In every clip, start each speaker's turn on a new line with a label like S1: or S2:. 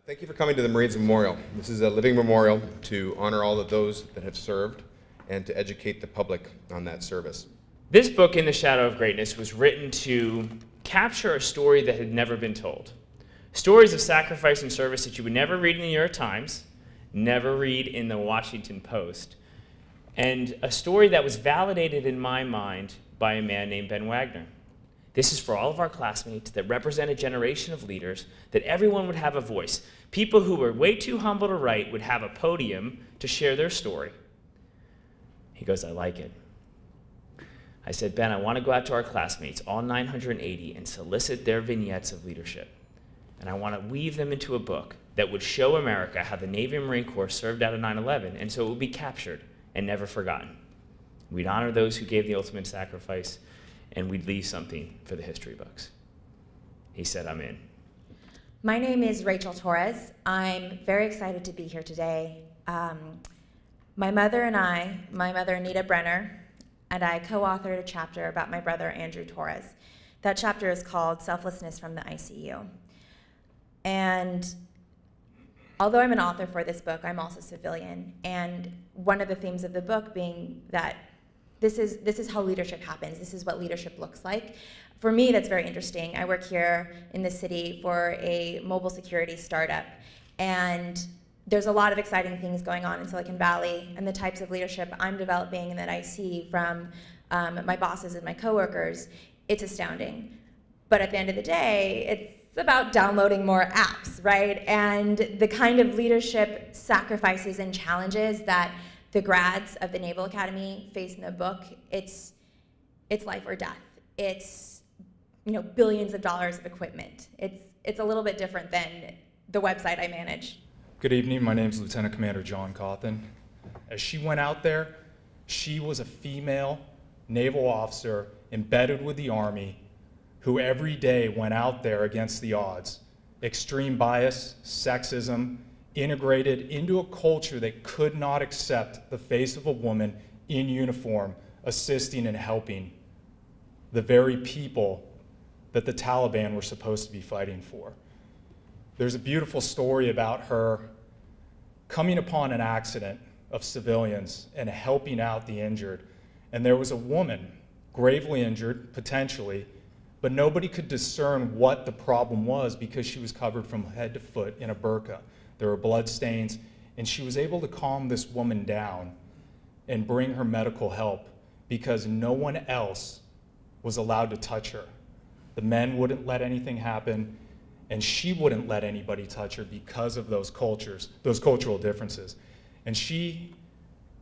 S1: Thank you for coming to the Marines Memorial. This is a living memorial to honor all of those that have served and to educate the public on that service.
S2: This book, In the Shadow of Greatness, was written to capture a story that had never been told. Stories of sacrifice and service that you would never read in the New York Times, never read in the Washington Post, and a story that was validated in my mind by a man named Ben Wagner. This is for all of our classmates that represent a generation of leaders, that everyone would have a voice. People who were way too humble to write would have a podium to share their story. He goes, I like it. I said, Ben, I want to go out to our classmates, all 980, and solicit their vignettes of leadership. And I want to weave them into a book that would show America how the Navy and Marine Corps served out of 9/11, and so it would be captured and never forgotten. We'd honor those who gave the ultimate sacrifice, and we'd leave something for the history books. He said, I'm in.
S3: My name is Rachel Torres. I'm very excited to be here today. My mother Anita Brenner, and I co-authored a chapter about my brother Andrew Torres. That chapter is called Selflessness from the ICU. And although I'm an author for this book, I'm also civilian. And one of the themes of the book being that this is how leadership happens. This is what leadership looks like. For me, that's very interesting. I work here in the city for a mobile security startup. And there's a lot of exciting things going on in Silicon Valley, and the types of leadership I'm developing and that I see from my bosses and my coworkers, it's astounding. But at the end of the day, it's about downloading more apps, right? And the kind of leadership sacrifices and challenges that the grads of the Naval Academy face in the book, it's life or death. It's billions of dollars of equipment. It's a little bit different than the website I manage.
S4: Good evening, my name is Lieutenant Commander John Cauthen. As she went out there, she was a female naval officer embedded with the Army who every day went out there against the odds. Extreme bias, sexism, integrated into a culture that could not accept the face of a woman in uniform, assisting and helping the very people that the Taliban were supposed to be fighting for. There's a beautiful story about her coming upon an accident of civilians and helping out the injured. And there was a woman, gravely injured, potentially, but nobody could discern what the problem was because she was covered from head to foot in a burqa. There were blood stains, and she was able to calm this woman down and bring her medical help because no one else was allowed to touch her. The men wouldn't let anything happen, and she wouldn't let anybody touch her because of those cultures, those cultural differences. And she,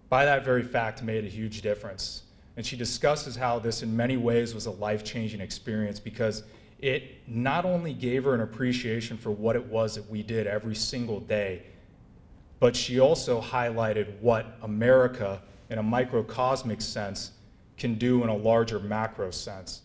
S4: by that very fact, made a huge difference. And she discusses how this in many ways was a life-changing experience because it not only gave her an appreciation for what it was that we did every single day, but she also highlighted what America, in a microcosmic sense, can do in a larger macro sense.